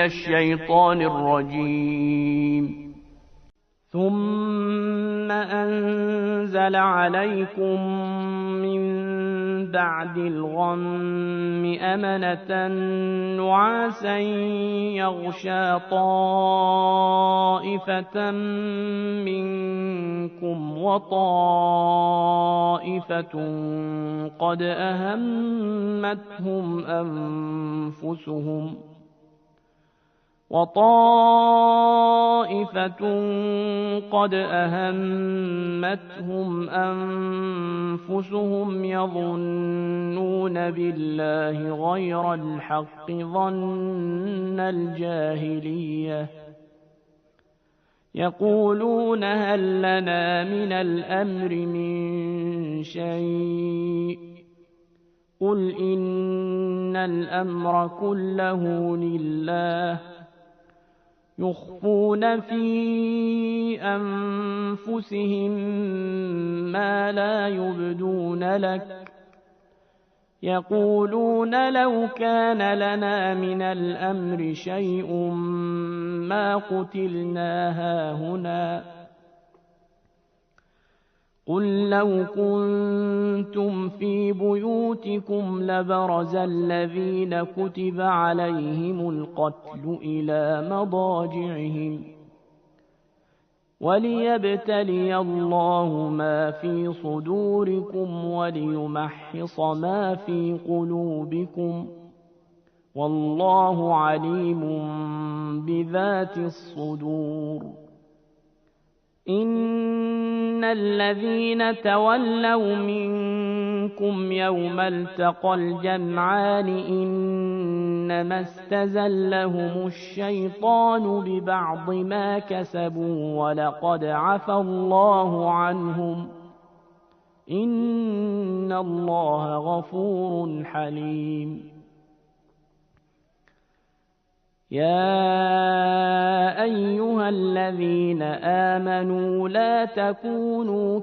الشيطان الرجيم. ثم أنزل عليكم من بعد الغم أمنة نعاسا يغشى طائفة منكم وطائفة قد أهمتهم أنفسهم يظنون بالله غير الحق ظن الجاهلية يقولون هل لنا من الأمر من شيء قل إن الأمر كله لله يخفون في أنفسهم ما لا يبدون لك يقولون لو كان لنا من الأمر شيء ما قتلنا هاهنا قل لو كنتم في بيوتكم لبرز الذين كتب عليهم القتل إلى مضاجعهم وليبتلي الله ما في صدوركم وليمحص ما في قلوبكم والله عليم بذات الصدور. إن الذين تولوا منكم يوم التقى الجمعان إنما استزلهم الشيطان ببعض ما كسبوا ولقد عفى الله عنهم إن الله غفور حليم. يا أيها الذين آمنوا لا تكونوا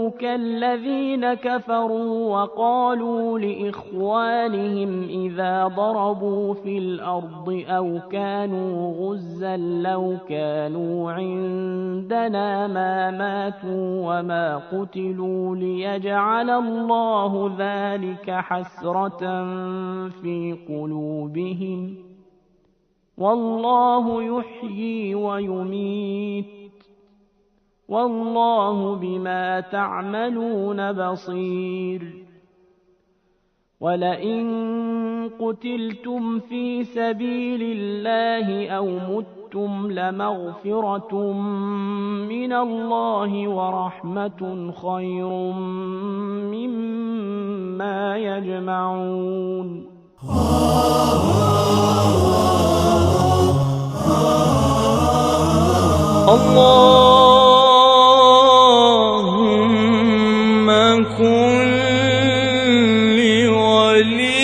كالذين كفروا وقالوا لإخوانهم إذا ضربوا في الأرض أو كانوا غزا لو كانوا عندنا ما ماتوا وما قتلوا ليجعل الله ذلك حسرة في قلوبهم والله يحيي ويميت والله بما تعملون بصير. ولئن قتلتم في سبيل الله أو متم لمغفرة من الله ورحمة خير مما يجمعون. اللهم كن لوليك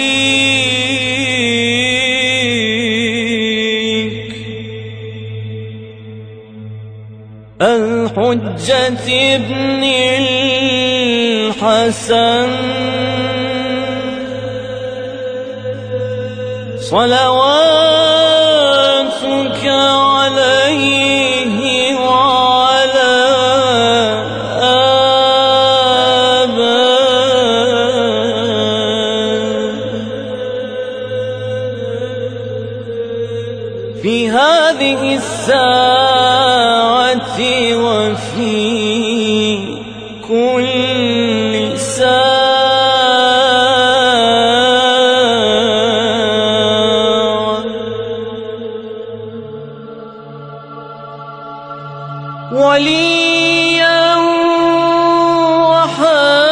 الحجة ابن الحسن صلواتك عليه وعلى آبائه في هذه الساعة وفي كل ساعة وليا وحافظا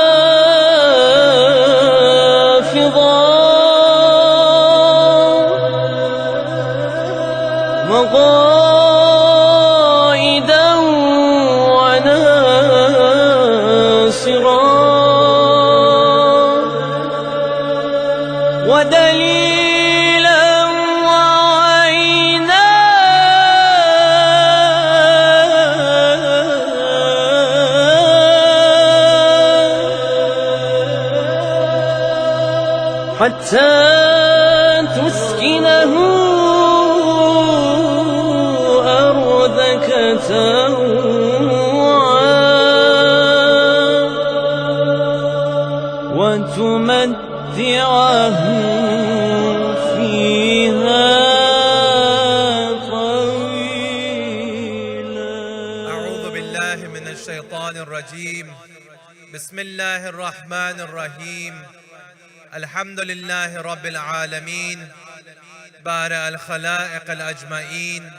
وقائدا وناصرا ودليلا وعينا حتى تسكنه أرضك تروعا وتمتعه فيها طويلا. أعوذ بالله من الشيطان الرجيم. بسم الله الرحمن الرحيم. الحمد لله رب العالمين بارئ الخلائق الأجمعين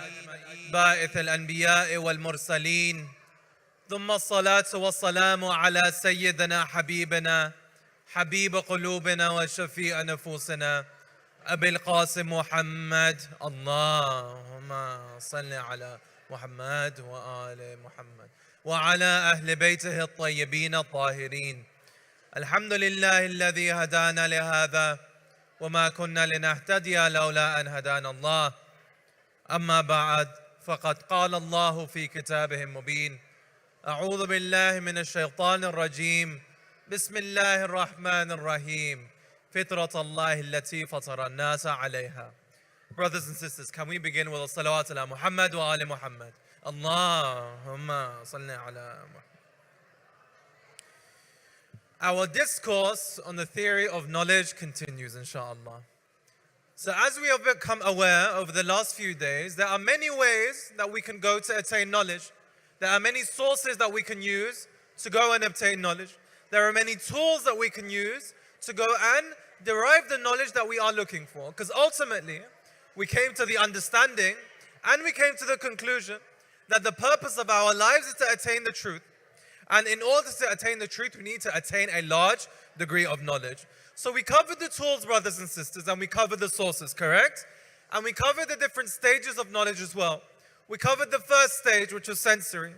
باعث الأنبياء والمرسلين، ثم الصلاة والسلام على سيدنا حبيبنا حبيب قلوبنا وشفيع نفوسنا أبي القاسم محمد. اللهم صل على محمد وآل محمد وعلى أهل بيته الطيبين الطاهرين. الحمد لله الذي هدانا لهذا وما كنا لنهتدي لولا أن هدانا الله. أما بعد، فقد قال الله في كتابه المبين: أعوذ بالله من الشيطان الرجيم. بسم الله الرحمن الرحيم. فطرة الله التي فطر الناس عليها. Brothers and sisters, can we begin with a salawat ala Muhammad wa ali Muhammad? Allahumma salli ala Muhammad. Our discourse on the theory of knowledge continues, inshallah. So as we have become aware over the last few days, there are many ways that we can go to attain knowledge. There are many sources that we can use to go and obtain knowledge. There are many tools that we can use to go and derive the knowledge that we are looking for. Because ultimately, we came to the understanding and we came to the conclusion that the purpose of our lives is to attain the truth. And in order to attain the truth, we need to attain a large degree of knowledge. So we covered the tools, brothers and sisters, and we covered the sources, correct? And we covered the different stages of knowledge as well. We covered the first stage, which was sensory.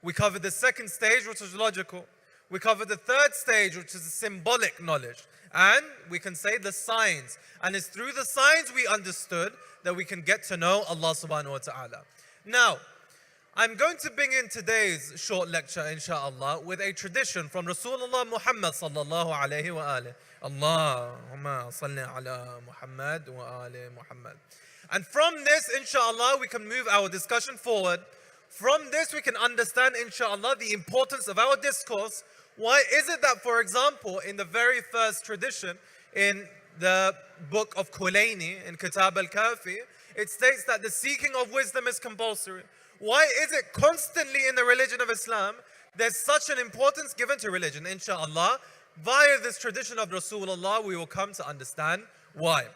We covered the second stage, which was logical. We covered the third stage, which is symbolic knowledge. And we can say the signs. And it's through the signs we understood that we can get to know Allah subhanahu wa ta'ala. Now, I'm going to bring in today's short lecture, inshallah, with a tradition from Rasulullah Muhammad sallallahu alayhi wa alihi. Allahumma salli ala Muhammad wa ali Muhammad. And from this, inshallah, we can move our discussion forward. From this, we can understand, inshallah, the importance of our discourse. Why is it that, for example, in the very first tradition, in the book of Kulayni, in Kitab al-Kafi, it states that the seeking of wisdom is compulsory. Why is it constantly in the religion of Islam, there's such an importance given to religion? Inshallah, via this tradition of Rasulullah, we will come to understand why.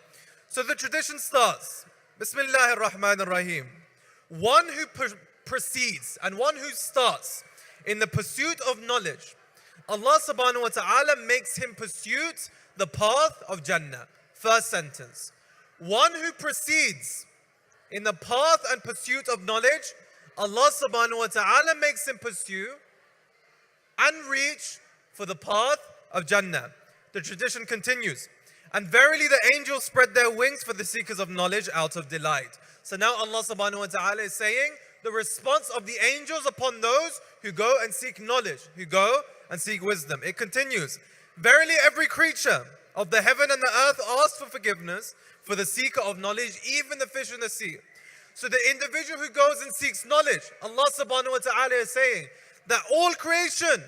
So the tradition starts, Bismillahir Rahmanir Rahim. One who proceeds and one who starts in the pursuit of knowledge, Allah subhanahu wa ta'ala makes him pursue the path of Jannah. First sentence. One who proceeds in the path and pursuit of knowledge, Allah subhanahu wa ta'ala makes him pursue and reach for the path of Jannah. The tradition continues. And verily the angels spread their wings for the seekers of knowledge out of delight. So now Allah subhanahu wa ta'ala is saying the response of the angels upon those who go and seek knowledge, who go and seek wisdom. It continues. Verily every creature of the heaven and the earth asks for forgiveness for the seeker of knowledge, even the fish in the sea. So the individual who goes and seeks knowledge, Allah subhanahu wa ta'ala is saying that all creation,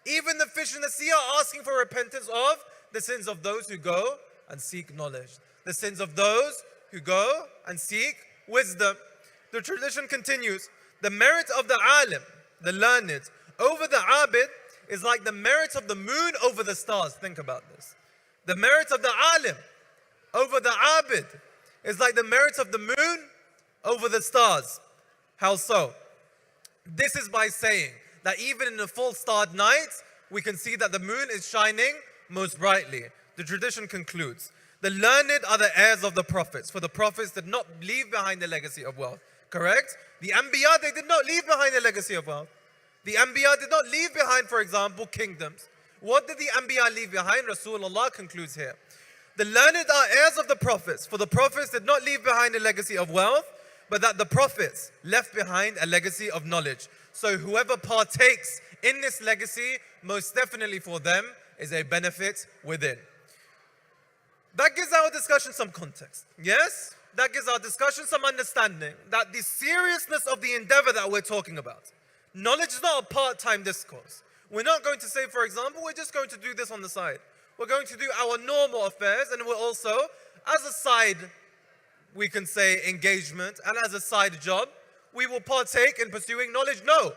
even the fish in the sea, are asking for repentance of the sins of those who go and seek knowledge, the sins of those who go and seek wisdom. The tradition continues. The merit of the alim, the learned, over the abid is like the merit of the moon over the stars. Think about this. The merit of the alim over the abid is like the merit of the moon over the stars. How so? This is by saying that even in the full starred night, we can see that the moon is shining most brightly. The tradition concludes, the learned are the heirs of the prophets, for the prophets did not leave behind a legacy of wealth. Correct? The Anbiya, they did not leave behind a legacy of wealth. The Anbiya did not leave behind, for example, kingdoms. What did the Anbiya leave behind? Rasulullah concludes here. The learned are heirs of the prophets, for the prophets did not leave behind a legacy of wealth, but that the prophets left behind a legacy of knowledge. So whoever partakes in this legacy, most definitely for them is a benefit within. That gives our discussion some context. Yes? That gives our discussion some understanding that the seriousness of the endeavor that we're talking about. Knowledge is not a part-time discourse. We're not going to say, for example, we're just going to do this on the side. We're going to do our normal affairs, and we're also, as a side, we can say engagement, and as a side job, we will partake in pursuing knowledge. No.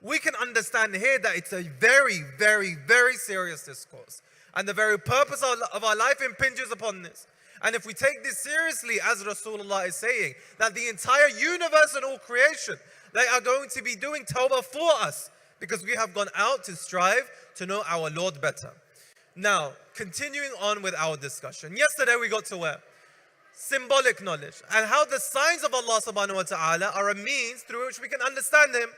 We can understand here that it's a very, very, very serious discourse. And the very purpose of our life impinges upon this. And if we take this seriously, as Rasulullah is saying, that the entire universe and all creation, they are going to be doing tawbah for us, because we have gone out to strive to know our Lord better. Now, continuing on with our discussion. Yesterday we got to where? Symbolic knowledge, and how the signs of Allah subhanahu wa ta'ala are a means through which we can understand Him.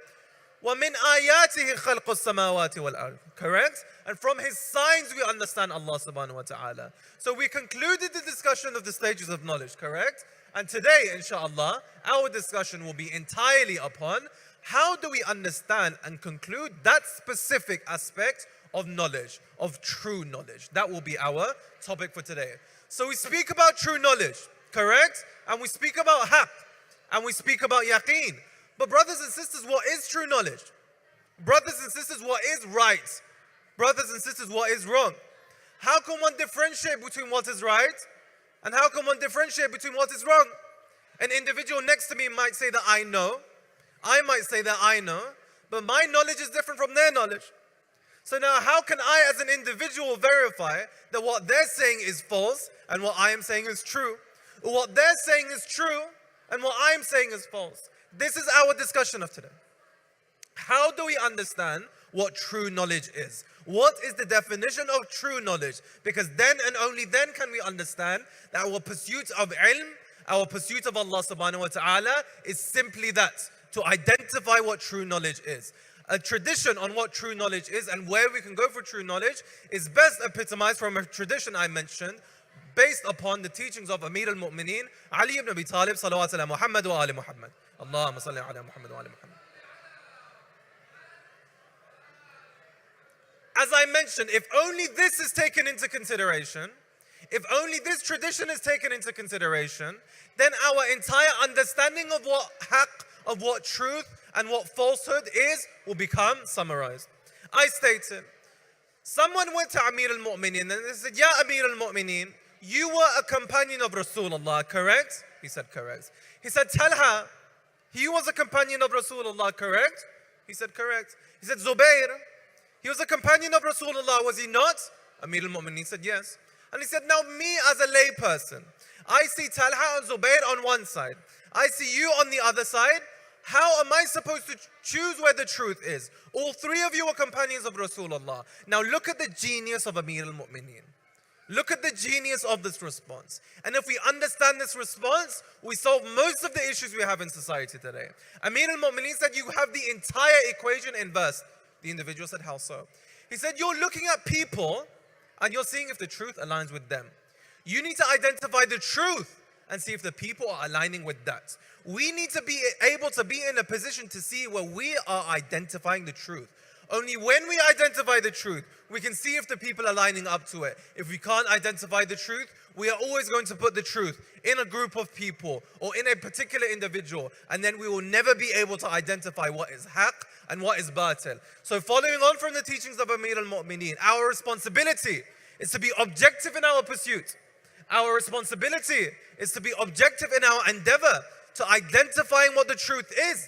وَمِنْ آيَاتِهِ خَلْقُ السَّمَاوَاتِ وَالْأَرْضِ. Correct? And from His signs we understand Allah subhanahu wa ta'ala. So we concluded the discussion of the stages of knowledge, correct? And today, inshallah, our discussion will be entirely upon how do we understand and conclude that specific aspect of knowledge, of true knowledge. That will be our topic for today. So we speak about true knowledge, correct? And we speak about haqq, and we speak about yaqeen. But brothers and sisters, what is true knowledge? Brothers and sisters, what is right? Brothers and sisters, what is wrong? How can one differentiate between what is right and how can one differentiate between what is wrong? An individual next to me might say that I know. I might say that I know, but my knowledge is different from their knowledge. So now how can I as an individual verify that what they're saying is false and what I am saying is true? Or what they're saying is true and what I am saying is false? This is our discussion of today. How do we understand what true knowledge is? What is the definition of true knowledge? Because then and only then can we understand that our pursuit of ilm, our pursuit of Allah subhanahu wa ta'ala is simply that, to identify what true knowledge is. A tradition on what true knowledge is and where we can go for true knowledge is best epitomized from a tradition I mentioned, based upon the teachings of Amir al-Mu'mineen, Ali ibn Abi Talib, salawat ala Muhammad wa ali Muhammad. Allahumma salli ala Muhammad wa ali Muhammad. As I mentioned, if only this is taken into consideration, if only this tradition is taken into consideration, then our entire understanding of what haqq, of what truth and what falsehood is, will become summarized. I stated, someone went to Amir al-Mu'mineen and they said, Ya Amir al-Mu'mineen, you were a companion of Rasulullah, correct? He said, correct. He said, Talha, he was a companion of Rasulullah, correct? He said, correct. He said, Zubair, he was a companion of Rasulullah, was he not? Amir al-Mu'mineen said, yes. And he said, now me as a lay person, I see Talha and Zubair on one side. I see you on the other side. How am I supposed to choose where the truth is? All three of you are companions of Rasulullah. Now look at the genius of Amir al-Mu'mineen. Look at the genius of this response. And if we understand this response, we solve most of the issues we have in society today. Amir al-Mu'mineen said, you have the entire equation inversed. The individual said, how so? He said, you're looking at people and you're seeing if the truth aligns with them. You need to identify the truth and see if the people are aligning with that. We need to be able to be in a position to see where we are identifying the truth. Only when we identify the truth, we can see if the people are lining up to it. If we can't identify the truth, we are always going to put the truth in a group of people or in a particular individual, and then we will never be able to identify what is haqq and what is batil. So following on from the teachings of Amir al-Mu'mineen, our responsibility is to be objective in our pursuit. Our responsibility is to be objective in our endeavor to identifying what the truth is,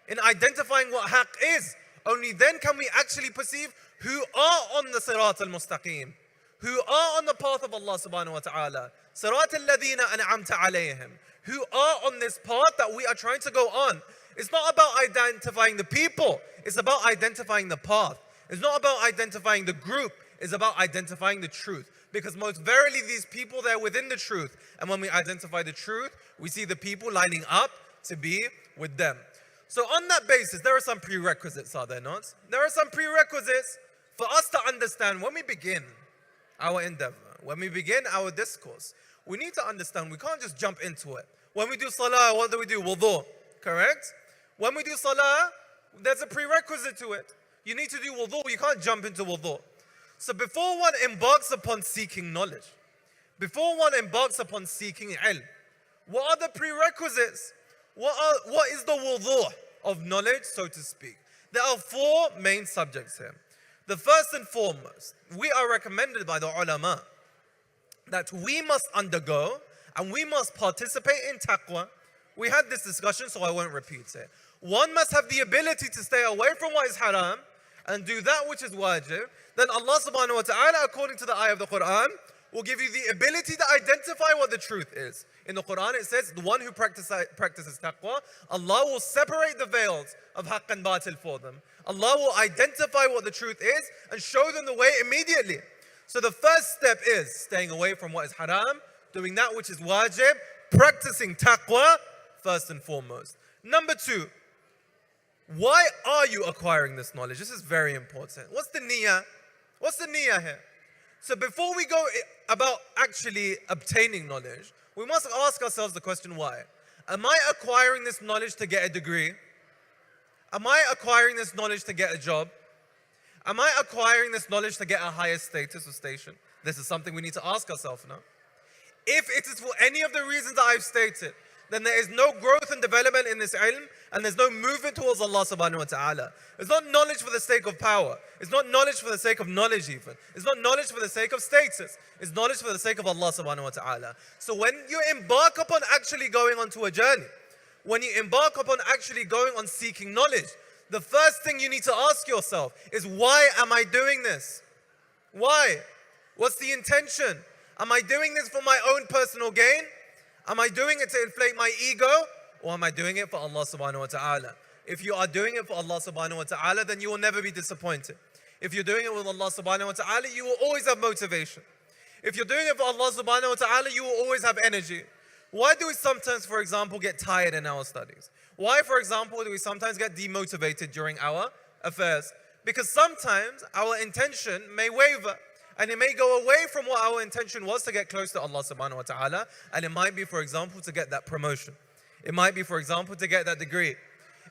in identifying what haqq is. Only then can we actually perceive who are on the sirat al-mustaqim, who are on the path of Allah subhanahu wa ta'ala, sirat al-ladhina an'amta alayhim, who are on this path that we are trying to go on. It's not about identifying the people, it's about identifying the path. It's not about identifying the group, it's about identifying the truth. Because most verily these people, they're within the truth. And when we identify the truth, we see the people lining up to be with them. So on that basis, there are some prerequisites, are there not? There are some prerequisites for us to understand when we begin our endeavor, when we begin our discourse. We need to understand, we can't just jump into it. When we do salah, what do we do? Wudu, correct? When we do salah, there's a prerequisite to it. You need to do wudu, you can't jump into wudu. So before one embarks upon seeking knowledge, Before one embarks upon seeking ilm, what are the prerequisites? What is the wudu of knowledge, so to speak? There are four main subjects here. The first and foremost, we are recommended by the ulama that we must undergo and we must participate in taqwa. We had this discussion, so I won't repeat it. One must have the ability to stay away from what is haram and do that which is wajib. Then Allah subhanahu wa ta'ala, according to the ayah of the Quran, will give you the ability to identify what the truth is. In the Quran it says, the one who practices taqwa, Allah will separate the veils of haqq and batil for them. Allah will identify what the truth is and show them the way immediately. So the first step is staying away from what is haram, doing that which is wajib, practicing taqwa first and foremost. Number two, why are you acquiring this knowledge? This is very important. What's the niyyah? What's the niyyah here? So before we go about actually obtaining knowledge, we must ask ourselves the question, why? Am I acquiring this knowledge to get a degree? Am I acquiring this knowledge to get a job? Am I acquiring this knowledge to get a higher status or station? This is something we need to ask ourselves now. If it is for any of the reasons that I've stated, then there is no growth and development in this ilm, and there's no movement towards Allah subhanahu wa ta'ala. It's not knowledge for the sake of power. It's not knowledge for the sake of knowledge even. It's not knowledge for the sake of status. It's knowledge for the sake of Allah subhanahu wa ta'ala. So when you embark upon actually going onto a journey, when you embark upon actually going on seeking knowledge, the first thing you need to ask yourself is, why am I doing this? Why? What's the intention? Am I doing this for my own personal gain? Am I doing it to inflate my ego? Or am I doing it for Allah subhanahu wa ta'ala? If you are doing it for Allah subhanahu wa ta'ala, then you will never be disappointed. If you're doing it with Allah subhanahu wa ta'ala, you will always have motivation. If you're doing it for Allah subhanahu wa ta'ala, you will always have energy. Why do we sometimes, for example, get tired in our studies? Why, for example, do we sometimes get demotivated during our affairs? Because sometimes our intention may waver. And it may go away from what our intention was to get close to Allah subhanahu wa ta'ala. And it might be, for example, to get that promotion. It might be, for example, to get that degree.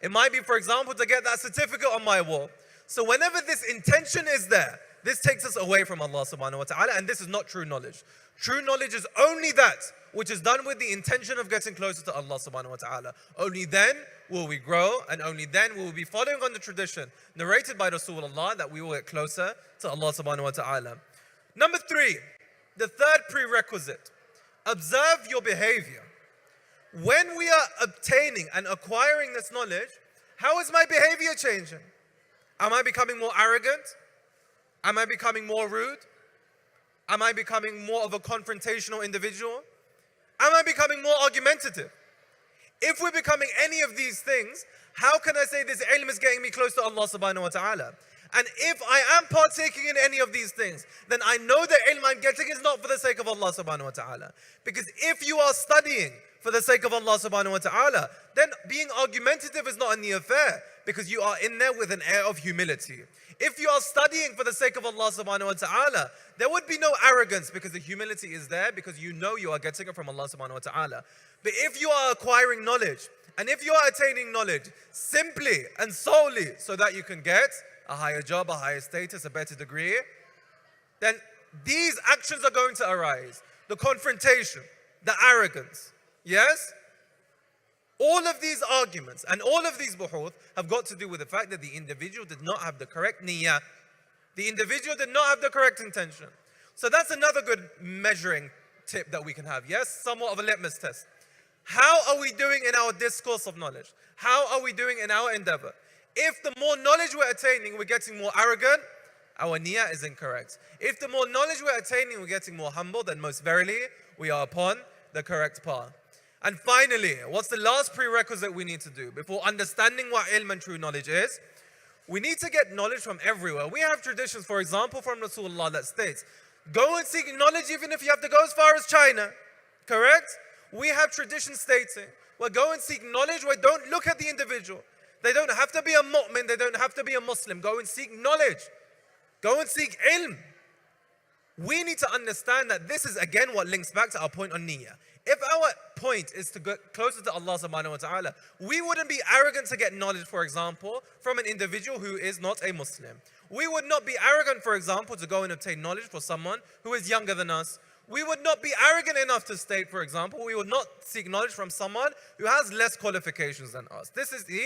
It might be, for example, to get that certificate on my wall. So whenever this intention is there, this takes us away from Allah subhanahu wa ta'ala, and this is not true knowledge. True knowledge is only that which is done with the intention of getting closer to Allah subhanahu wa ta'ala. Only then will we grow, and only then will we be following on the tradition narrated by Rasulullah that we will get closer to Allah subhanahu wa ta'ala. Number three, the third prerequisite, observe your behavior. When we are obtaining and acquiring this knowledge, how is my behavior changing? Am I becoming more arrogant? Am I becoming more rude? Am I becoming more of a confrontational individual? Am I becoming more argumentative? If we're becoming any of these things, how can I say this ilm is getting me close to Allah subhanahu wa ta'ala? And if I am partaking in any of these things, then I know the ilm I'm getting is not for the sake of Allah subhanahu wa ta'ala. Because if you are studying for the sake of Allah subhanahu wa ta'ala, then being argumentative is not in the affair, because you are in there with an air of humility. If you are studying for the sake of Allah subhanahu wa ta'ala, there would be no arrogance, because the humility is there because you know you are getting it from Allah subhanahu wa ta'ala. But if you are acquiring knowledge, and if you are attaining knowledge simply and solely so that you can get a higher job, a higher status, a better degree, then these actions are going to arise. The confrontation, the arrogance, yes? All of these arguments and all of these buhuth have got to do with the fact that the individual did not have the correct niyyah. The individual did not have the correct intention. So that's another good measuring tip that we can have, yes? Somewhat of a litmus test. How are we doing in our discourse of knowledge? How are we doing in our endeavor? If the more knowledge we're attaining, we're getting more arrogant, our niyyah is incorrect. If the more knowledge we're attaining, we're getting more humble, then most verily, we are upon the correct path. And finally, what's the last prerequisite we need to do before understanding what ilm and true knowledge is? We need to get knowledge from everywhere. We have traditions, for example, from Rasulullah that states, go and seek knowledge even if you have to go as far as China. Correct? We have traditions stating, well, go and seek knowledge where don't look at the individual. They don't have to be a mu'min, they don't have to be a Muslim. Go and seek knowledge. Go and seek ilm. We need to understand that this is again what links back to our point on niyyah. If our point is to get closer to Allah subhanahu wa ta'ala, we wouldn't be arrogant to get knowledge, for example, from an individual who is not a Muslim. We would not be arrogant, for example, to go and obtain knowledge for someone who is younger than us. We would not be arrogant enough to state, for example, we would not seek knowledge from someone who has less qualifications than us. This is the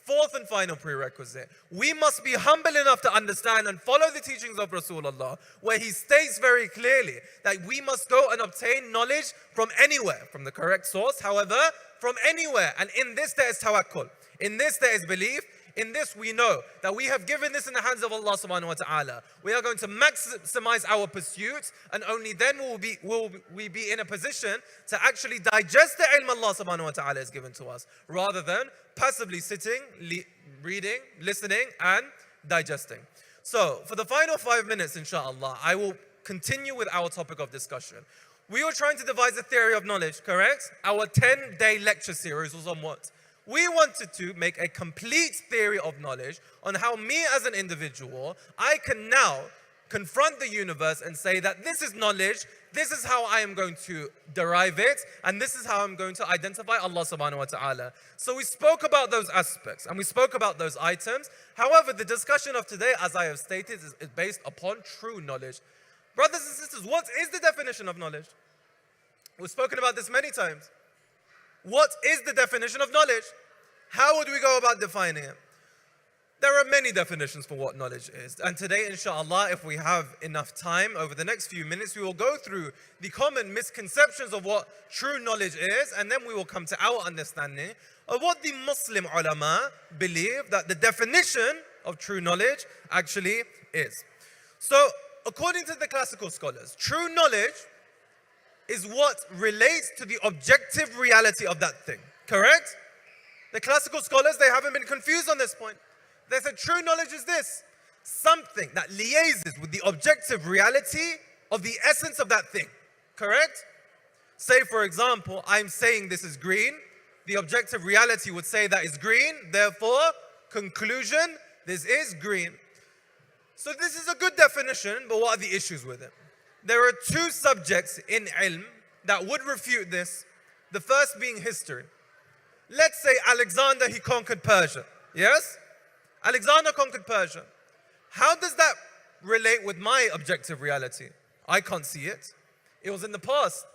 fourth and final prerequisite. We must be humble enough to understand and follow the teachings of Rasulullah, where he states very clearly that we must go and obtain knowledge from anywhere, from the correct source, however, from anywhere. And in this there is tawakkul. In this there is belief. In this we know that we have given this in the hands of Allah subhanahu wa ta'ala. We are going to maximize our pursuit, and only then will we be in a position to actually digest the ilm Allah subhanahu wa ta'ala has given to us, rather than passively sitting, reading, listening and digesting. So for the final 5 minutes, inshallah, I will continue with our topic of discussion. We were trying to devise a theory of knowledge, correct? Our 10-day lecture series was on what? We wanted to make a complete theory of knowledge on how me as an individual, I can now confront the universe and say that this is knowledge, this is how I am going to derive it, and this is how I'm going to identify Allah subhanahu wa ta'ala. So we spoke about those aspects and we spoke about those items. However, the discussion of today, as I have stated, is based upon true knowledge. Brothers and sisters, what is the definition of knowledge? We've spoken about this many times. What is the definition of knowledge? How would we go about defining it? There are many definitions for what knowledge is. And today, inshallah, if we have enough time, over the next few minutes, we will go through the common misconceptions of what true knowledge is, and then we will come to our understanding of what the Muslim ulama believe that the definition of true knowledge actually is. So, according to the classical scholars, true knowledge is what relates to the objective reality of that thing, correct? The classical scholars, they haven't been confused on this point. They said true knowledge is this: something that liaises with the objective reality of the essence of that thing, correct? Say, for example, I'm saying this is green. The objective reality would say that is green. Therefore, conclusion, this is green. So this is a good definition, but what are the issues with it? There are two subjects in ilm that would refute this. The first being history. Let's say Alexander, he conquered Persia. Yes? Alexander conquered Persia. How does that relate with my objective reality? I can't see it. It was in the past.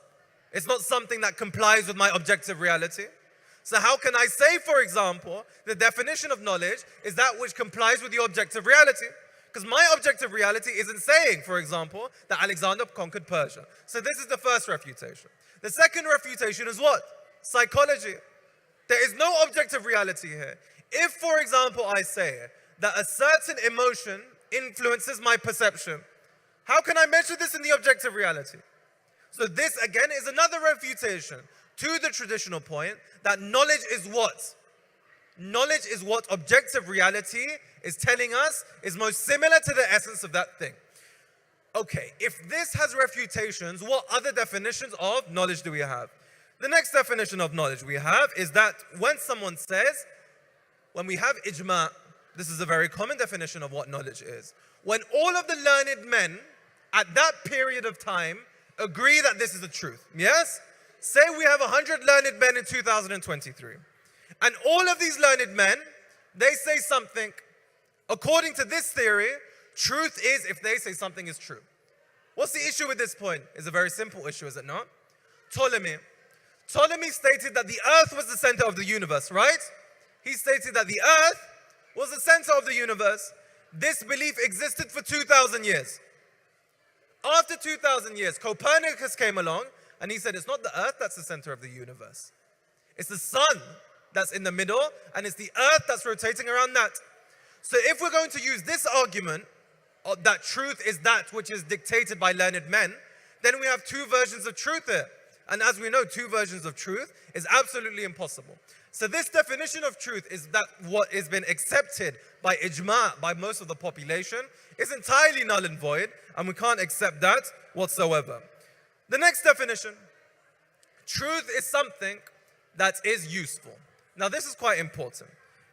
It's not something that complies with my objective reality. So how can I say, for example, the definition of knowledge is that which complies with the objective reality? Because my objective reality isn't saying, for example, that Alexander conquered Persia. So this is the first refutation. The second refutation is what? Psychology. There is no objective reality here. If, for example, I say that a certain emotion influences my perception, how can I measure this in the objective reality? So this, again, is another refutation to the traditional point that knowledge is what? Knowledge is what objective reality is telling us is most similar to the essence of that thing. Okay, if this has refutations, what other definitions of knowledge do we have? The next definition of knowledge we have is that when someone says, when we have ijma, this is a very common definition of what knowledge is. When all of the learned men at that period of time agree that this is the truth, yes? Say we have 100 learned men in 2023. And all of these learned men, they say something. According to this theory, truth is if they say something is true. What's the issue with this point? It's a very simple issue, is it not? Ptolemy stated that the earth was the center of the universe, right? He stated that the earth was the center of the universe. This belief existed for 2,000 years. After 2,000 years, Copernicus came along and he said it's not the earth that's the center of the universe. It's the sun that's in the middle, and it's the earth that's rotating around that. So if we're going to use this argument that truth is that which is dictated by learned men, then we have two versions of truth here. And as we know, two versions of truth is absolutely impossible. So this definition of truth is that what has been accepted by ijma, by most of the population, is entirely null and void, and we can't accept that whatsoever. The next definition, truth is something that is useful. Now this is quite important.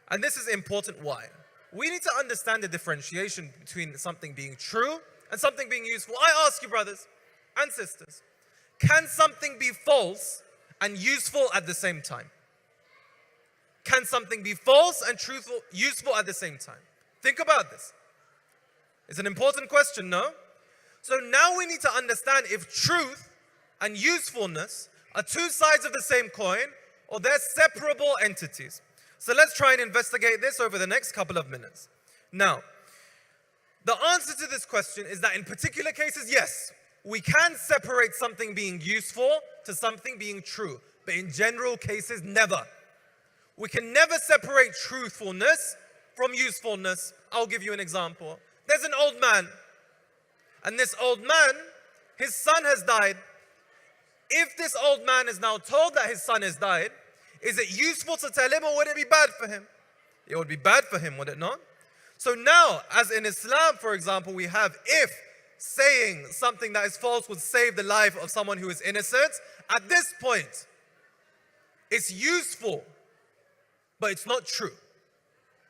And this is important why? We need to understand the differentiation between something being true and something being useful. I ask you, brothers and sisters, can something be false and useful at the same time? Can something be false and truthful, useful at the same time? Think about this. It's an important question, no? So now we need to understand if truth and usefulness are two sides of the same coin, or they're separable entities. So let's try and investigate this over the next couple of minutes. Now, the answer to this question is that in particular cases, yes, we can separate something being useful to something being true. But in general cases, never. We can never separate truthfulness from usefulness. I'll give you an example. There's an old man. And this old man, his son has died. If this old man is now told that his son has died, is it useful to tell him, or would it be bad for him? It would be bad for him, would it not? So now, as in Islam, for example, we have if saying something that is false would save the life of someone who is innocent, at this point, it's useful, but it's not true.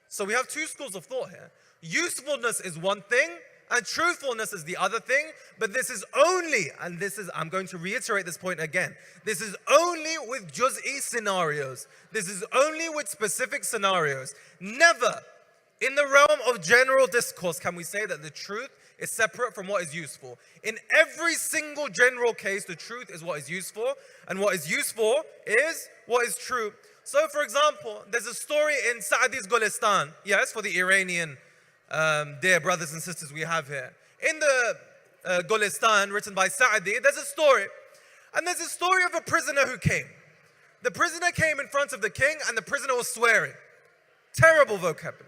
So we have two schools of thought here. Usefulness is one thing, and truthfulness is the other thing, but this is only, and this is, I'm going to reiterate this point again, this is only with juz'i scenarios. This is only with specific scenarios. Never in the realm of general discourse can we say that the truth is separate from what is useful. In every single general case, the truth is what is useful, and what is useful is what is true. So for example, there's a story in Sa'di's Gulistan, yes, for the Iranian dear brothers and sisters we have here. In the Gulistan, written by Sa'di, there's a story. And there's a story of a prisoner who came. The prisoner came in front of the king, and the prisoner was swearing. Terrible vocabulary.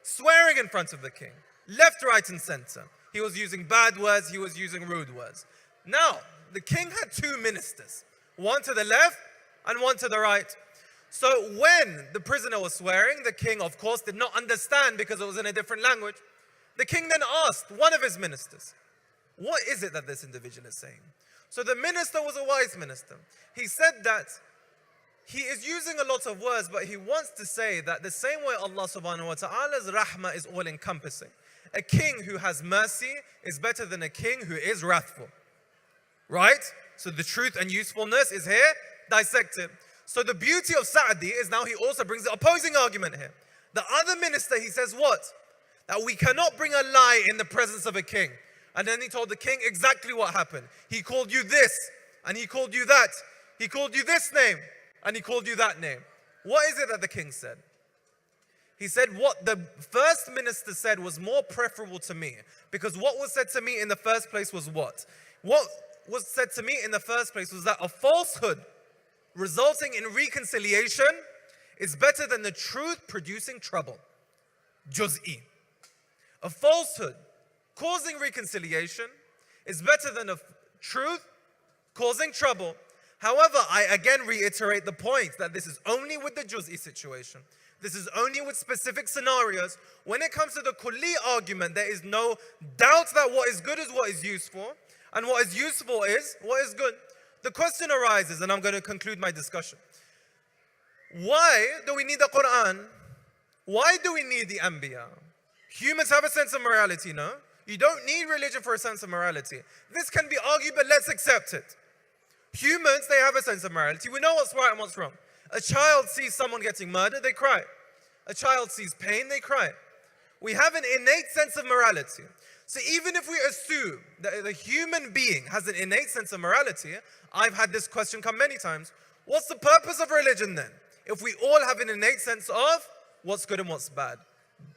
Swearing in front of the king. Left, right, and center. He was using bad words, he was using rude words. Now, the king had two ministers. One to the left and one to the right. So when the prisoner was swearing, the king, of course, did not understand because it was in a different language. The king then asked one of his ministers, what is it that this individual is saying? So the minister was a wise minister. He said that he is using a lot of words, but he wants to say that the same way Allah subhanahu wa ta'ala's rahmah is all encompassing. A king who has mercy is better than a king who is wrathful. Right? So the truth and usefulness is here dissected. So the beauty of Sa'di is now he also brings the opposing argument here. The other minister, he says what? That we cannot bring a lie in the presence of a king. And then he told the king exactly what happened. He called you this, and he called you that. He called you this name, and he called you that name. What is it that the king said? He said what the first minister said was more preferable to me. Because what was said to me in the first place was what? What was said to me in the first place was that a falsehood resulting in reconciliation is better than the truth producing trouble. Juz'i. A falsehood causing reconciliation is better than a truth causing trouble. However, I again reiterate the point that this is only with the juz'i situation. This is only with specific scenarios. When it comes to the kulli argument, there is no doubt that what is good is what is useful, and what is useful is what is good. The question arises, and I'm going to conclude my discussion. Why do we need the Quran? Why do we need the Anbiya? Humans have a sense of morality, no? You don't need religion for a sense of morality. This can be argued, but let's accept it. Humans, they have a sense of morality. We know what's right and what's wrong. A child sees someone getting murdered, they cry. A child sees pain, they cry. We have an innate sense of morality. So even if we assume that the human being has an innate sense of morality, I've had this question come many times. What's the purpose of religion then? If we all have an innate sense of what's good and what's bad.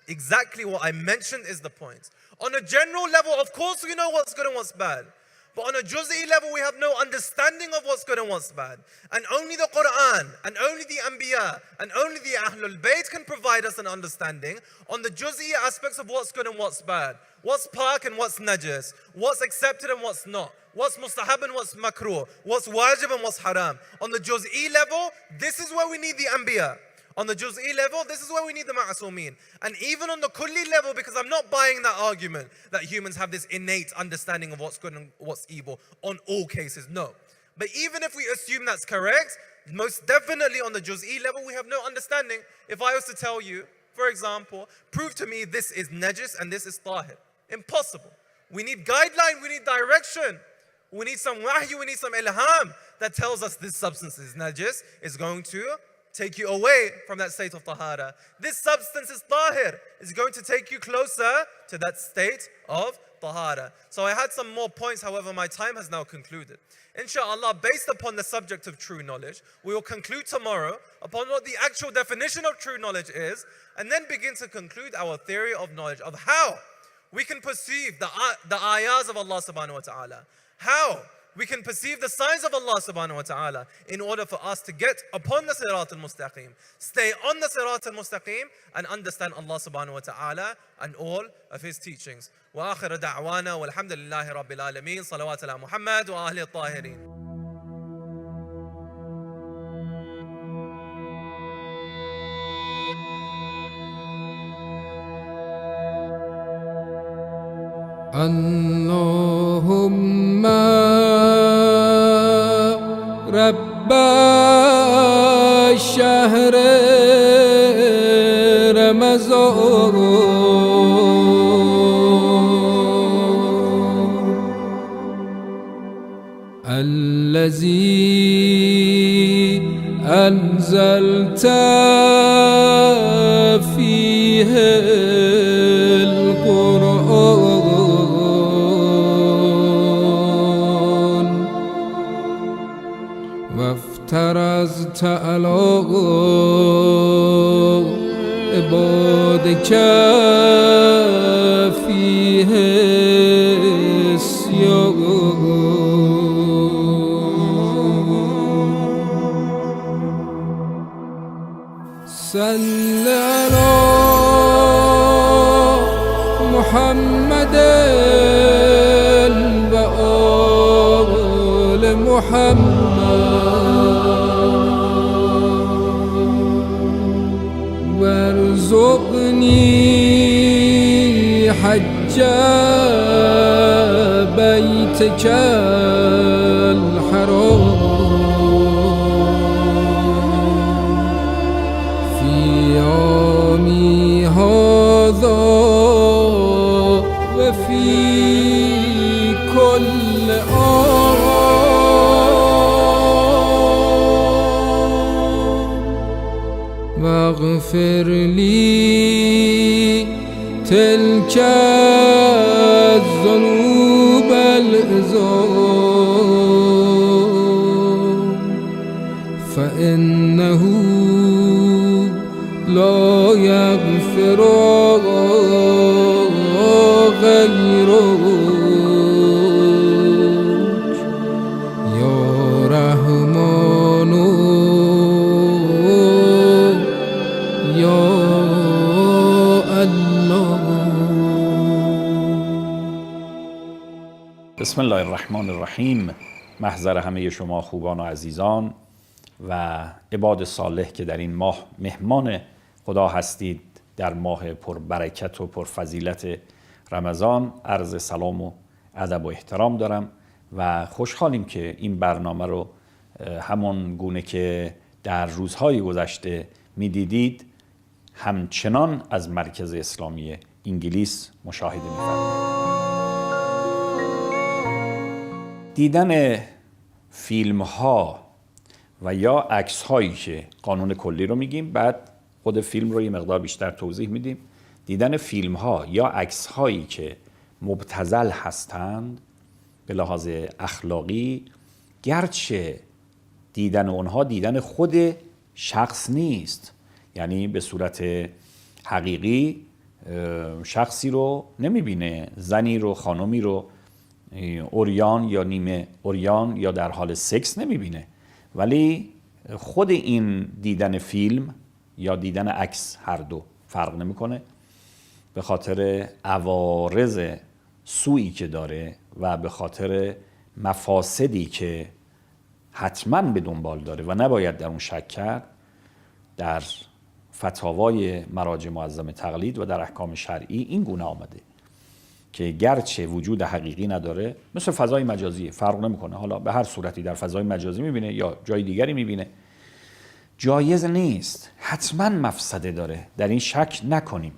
Exactly what I mentioned is the point. On a general level, of course we know what's good and what's bad. But on a juz'i level, we have no understanding of what's good and what's bad. And only the Quran, and only the Anbiya, and only the Ahlul Bayt can provide us an understanding on the juz'i aspects of what's good and what's bad. What's pak and what's najis. What's accepted and what's not. What's mustahab and what's makruh. What's wajib and what's haram. On the juz'i level, this is where we need the Anbiya. On the juz'i level, this is where we need the ma'asumeen. And even on the kulli level, because I'm not buying that argument that humans have this innate understanding of what's good and what's evil on all cases, no. But even if we assume that's correct, most definitely on the juz'i level, we have no understanding. If I was to tell you, for example, prove to me this is najis and this is tahir. Impossible. We need guideline, we need direction. We need some wahyu, we need some ilham that tells us this substance is najis, is going to take you away from that state of tahara. This substance is tahir. It's going to take you closer to that state of tahara. So I had some more points, however, my time has now concluded. Inshallah, based upon the subject of true knowledge, we will conclude tomorrow upon what the actual definition of true knowledge is, and then begin to conclude our theory of knowledge, of how we can perceive the ayahs of Allah subhanahu wa ta'ala, how we can perceive the signs of Allah subhanahu wa ta'ala in order for us to get upon the sirat al-mustaqim, stay on the sirat al-mustaqim, and understand Allah subhanahu wa ta'ala and all of His teachings. Wa akhir da'wana walhamdulillahi rabbil alameen. Salawat ala Muhammad wa ahli al-tahirin. Allahumma Rabba shahr Ramazan Allazi anzalta fihi al-Qur'an وافترضت على عبادك فيه صل على محمد وآل محمد وارزقني حج بيتك الحرام في يومي هذا وفي كل آن واغفر لي تلك الذنوب العظام فإنه لا يغفر غيرك يا رحمن يا الله. بسم الله الرحمن الرحیم. محضر همه شما خوبان و عزیزان و عباد صالح که در این ماه مهمان خدا هستید، در ماه پربرکت و پرفضیلت رمضان، عرض سلام و ادب و احترام دارم و خوشحالیم که این برنامه رو همون گونه که در روزهای گذشته میدیدید همچنان از مرکز اسلامی انگلیس مشاهده می‌فرمایید. دیدن فیلم ها و یا عکس هایی که قانون کلی رو میگیم، بعد خود فیلم رو یه مقدار بیشتر توضیح میدیم. دیدن فیلم ها یا عکس هایی که مبتذل هستند به لحاظ اخلاقی، گرچه دیدن اونها دیدن خود شخص نیست، یعنی به صورت حقیقی شخصی رو نمیبینه، زنی رو، خانمی رو اوریان یا نیمه اوریان یا در حال سکس نمیبینه، ولی خود این دیدن فیلم یا دیدن عکس هر دو فرق نمیکنه، به خاطر عوارض سوئی که داره و به خاطر مفاسدی که حتما به دنبال داره و نباید در اون شک کرد. در فتاوای مراجع معظم تقلید و در احکام شرعی این گونه آمده که گرچه وجود حقیقی نداره، مثل فضای مجازی، فرق نمیکنه، حالا به هر صورتی در فضای مجازی میبینه یا جای دیگری میبینه، جایز نیست، حتما مفسده داره، در این شک نکنیم.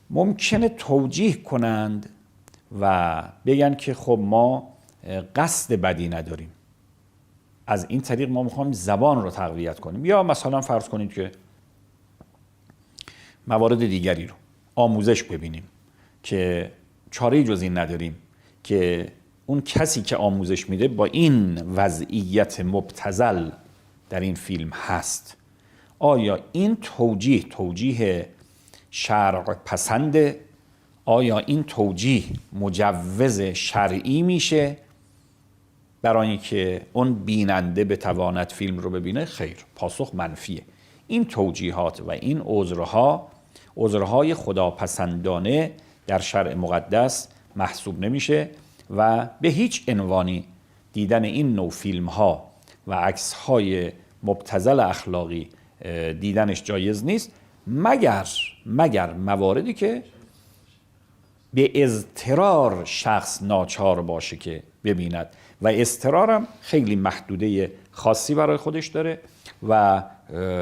ممکنه توجیه کنند و بگن که خب ما قصد بدی نداریم، از این طریق ما میخوایم زبان رو تقویت کنیم. یا مثلا فرض کنید که موارد دیگری رو آموزش ببینیم که چاره‌ای جز این نداریم که اون کسی که آموزش میده با این وضعیت مبتذل در این فیلم هست. آیا این توجیه شرع پسنده؟ آیا این توجیه مجوز شرعی میشه برای اینکه اون بیننده بتواند فیلم رو ببینه؟ خیر، پاسخ منفیه. این توجیهات و این عذرهای خداپسندانه در شرع مقدس محسوب نمیشه و به هیچ عنوانی دیدن این نوع فیلم ها و عکس های مبتذل اخلاقی دیدنش جایز نیست، مگر مواردی که به اضطرار شخص ناچار باشه که ببیند و اضطرارم خیلی محدوده خاصی برای خودش داره و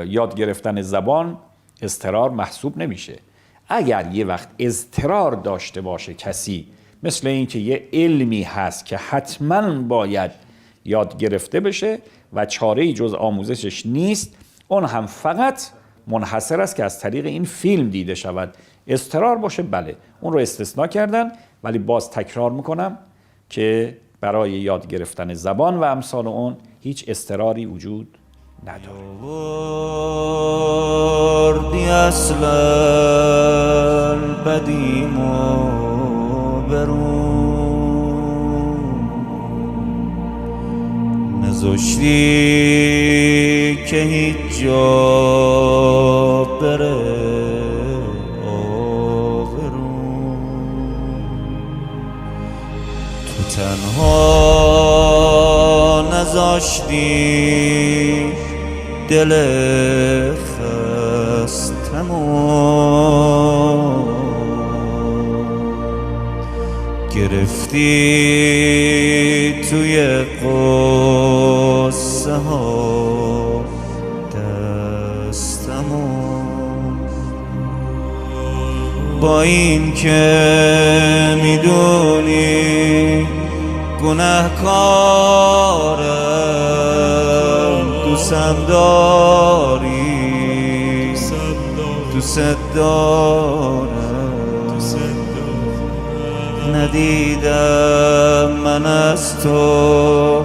یاد گرفتن زبان اضطرار محسوب نمیشه. اگر یه وقت اضطرار داشته باشه کسی، مثل این که یه علمی هست که حتما باید یاد گرفته بشه و چاره‌ای جز آموزشش نیست، اون هم فقط منحصر است که از طریق این فیلم دیده شود. اضطرار باشه بله، اون رو استثناء کردن، ولی باز تکرار میکنم که برای یاد گرفتن زبان و امثال اون هیچ اضطراری وجود نداره. وردی اصل البدیم و برون نذاشتی که هیچ جا بره تنها نذاشتی دل خستمو گرفتی توی قصه ها دستمو، با این که میدونی گناهکارم، دوستم داری، دوست دارم، ندیدم من از تو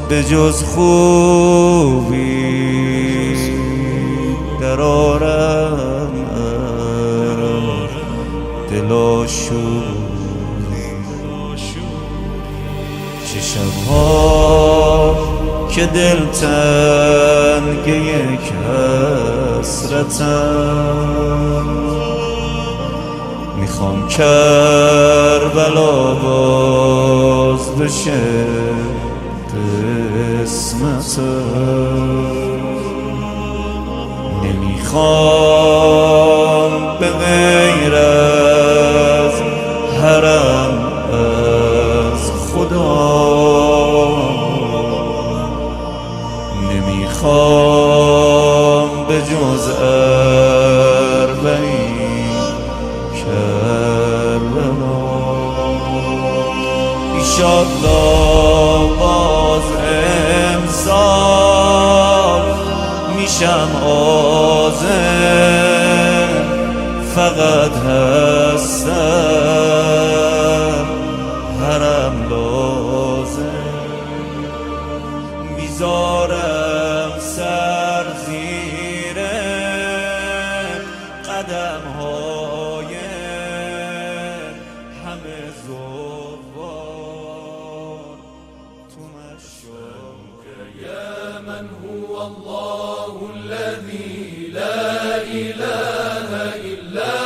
به جز خوبی، در آرم دلاشو چه شب‌ها که دلتنگ یک حسرتم، میخوام کربلا باز بشه قسمتم، نمیخوام به غیر از حرم از خدا، نمیخوام به جز اربعین کربلا. ایشالله باز امسال میشم عازم، فقط هستم حرم لازم، میذارم سر زیر قدم های همه زوار تو مشام. یا من هو الله الذي لا اله الا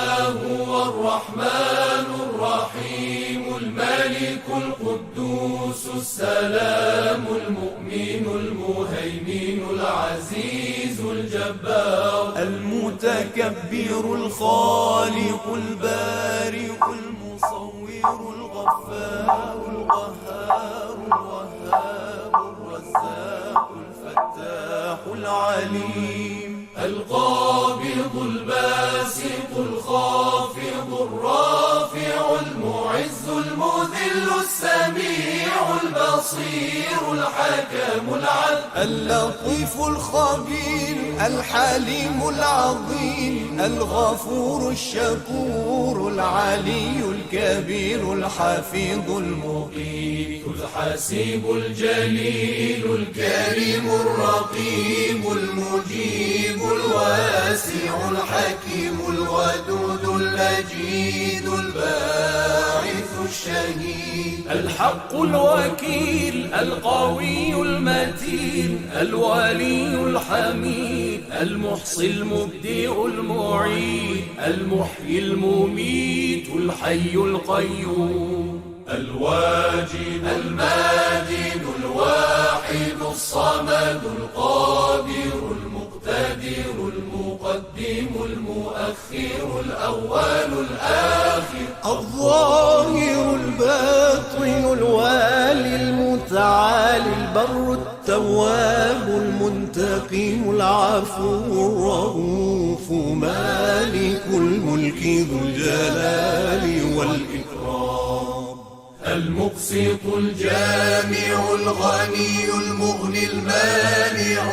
هو الرحمن الرحيم الملك القدوس السلام المؤمن المهيمن العزيز الجبار المتكبر الخالق البارئ المصور الغفار القهار الوهاب الرزاق الفتاح العليم القابض الباسط الخافض الرافع المعز المذل العدل السميع البصير الحكم العدل اللطيف الخبير الحليم العظيم الغفور الشكور العلي الكبير الحفيظ المقيت الحسيب الجليل الكريم الرقيب المجيب الواسع الحكيم الودود المجيد الباعث الشهيد الحق الوكيل القوي المتين الولي الحميد المحصي المبدئ المعيد المحيي المميت الحي القيوم الواجد الماجد الواحد الصمد القادر المقتدر المقدم المؤخر الأول الآخر الظاهر الباطن الوالي المتعالي البر التواب المنتقم العفو الرؤوف مالك الملك ذو الجلال والإكرام المقسط الجامع الغني المغني المانع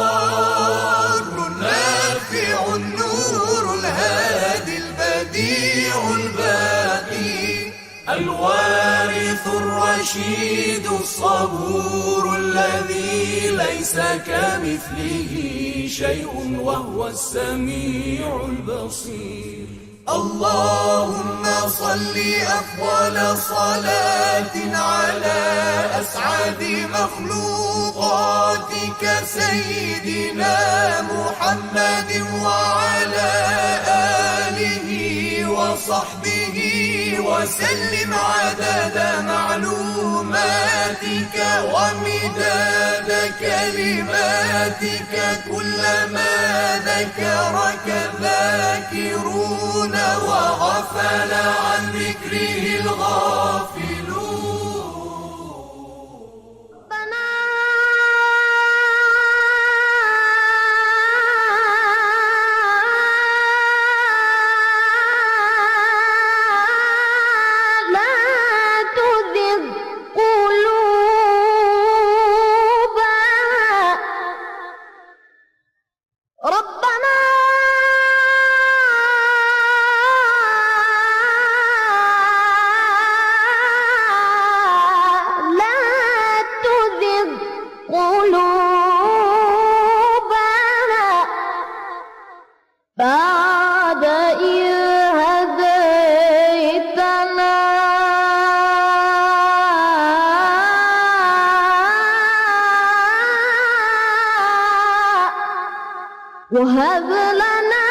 الضار النافع النور الهادي البديع الباقي الوارث الرشيد الصبور الذي ليس كمثله شيء وهو السميع البصير اللهم صل أفضل صلاة على أسعد مخلوقاتك سيدنا محمد وعلى آله وصحبه وسلم عدد معلوماتك ومداد كلماتك كلما ذكرك الذاكرون وغفل عن ذكره الغافلون بعد إذ هديتنا وهب لنا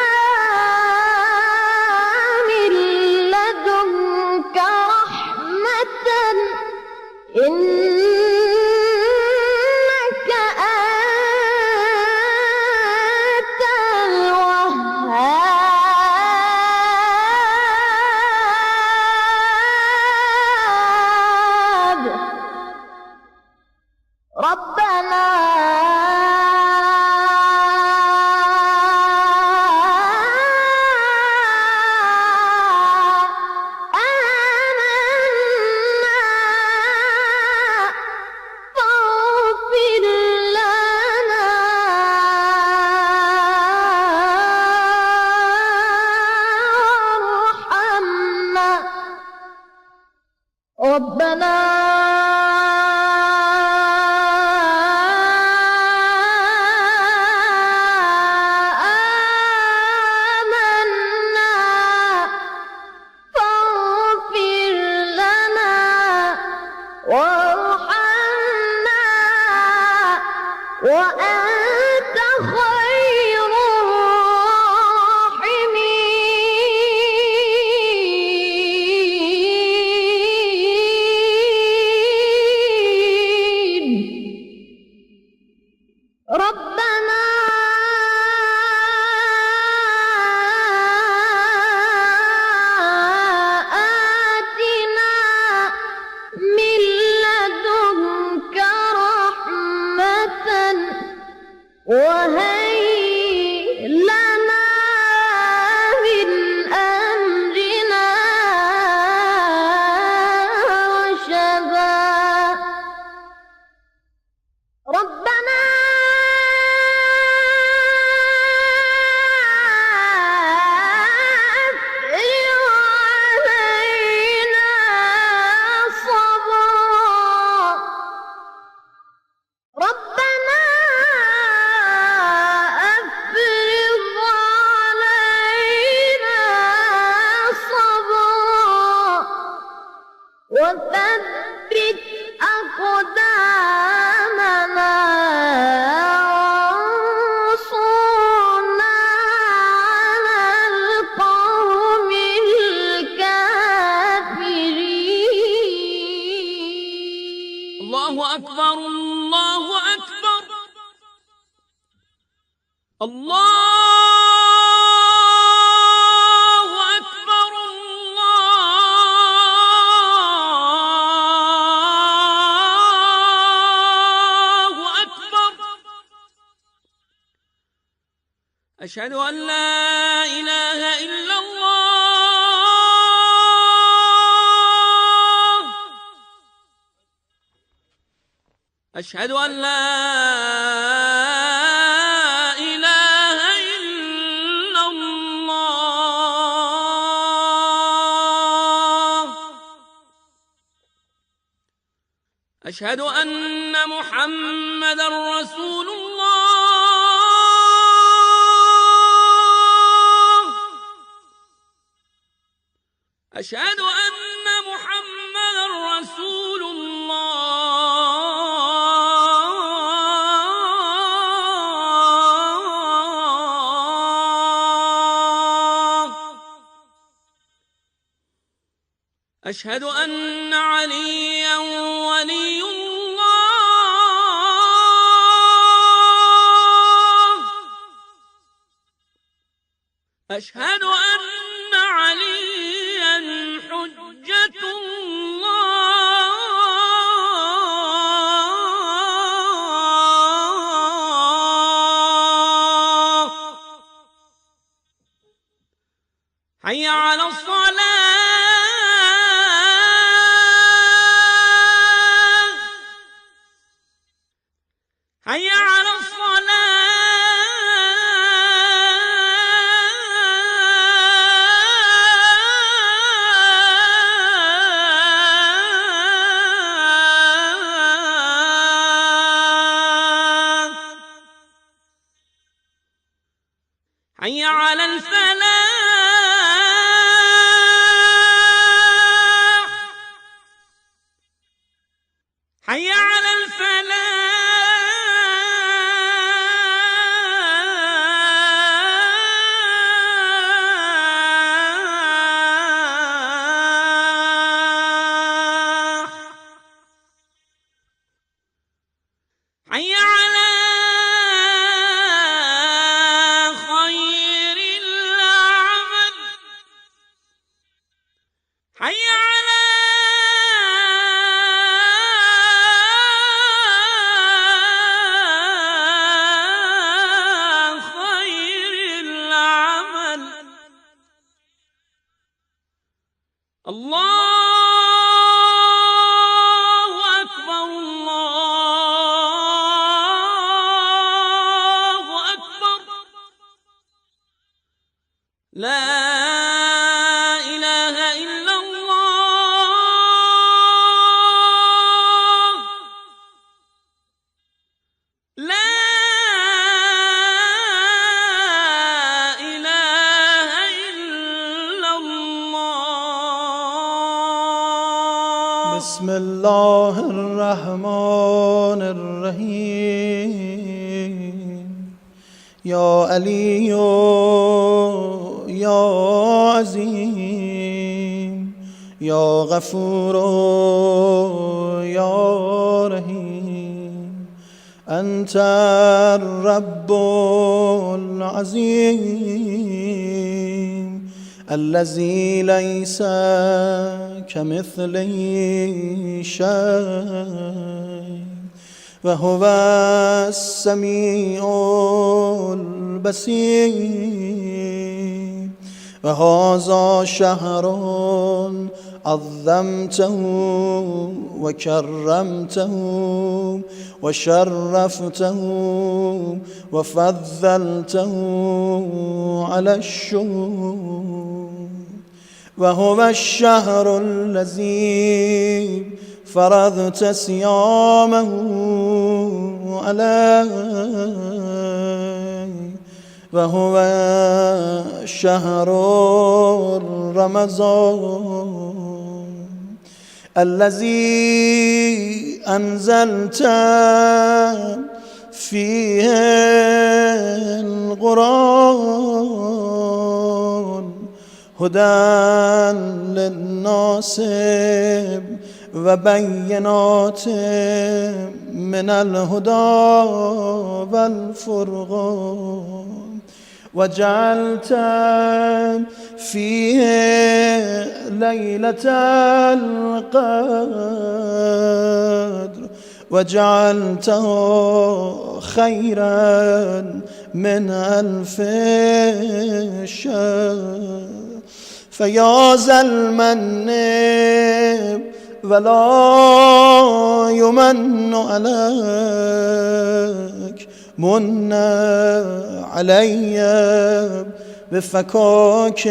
من لدنك رحمة إنك أنت الوهاب ربنا ربنا آمنا فاغفر لنا وارحمنا وأنت خير الراحمين الله أكبر الله أكبر أشهد أن لا إله إلا الله أشهد أن لا إله إلا الله أشهد أن محمدًا رسول الله أشهد أن محمدًا رسول الله أشهد أن عليا ولي الله أشهد أن عليا حجة الله حي على الصلاة حي على الصلاة حي على الفلاح حي على الفلاح حي على خير العمل حي على خير العمل الله أكبر الله أكبر لا إله إلا الله لا إله إلا الله بسم الله الرحمن الرحيم يا علي يا عظيم يا غفور يا رحيم أنت الرب العظيم الذي ليس كمثله شيء وهو السميع البصير وهذا شهر عظمته وكرمته وشرفته وفضلته على الشهور وهو الشهر الذي فرضت صيامه عليه وهو شهر رمضان الذي أنزلت فيه القرآن هدى للناس وبينات من الهدى والفرقان وجعلت فيه ليلة القدر وجعلته خيرا من 1000 شهر فيا ذا المن ولا يمن عليك من علي بفكاك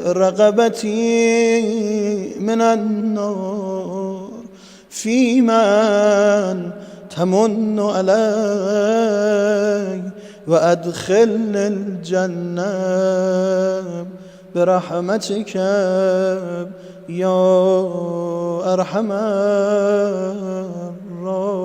رغبتي من النار في من تمن علي وأدخل الجنة برحمتك يا أرحم الراحمين.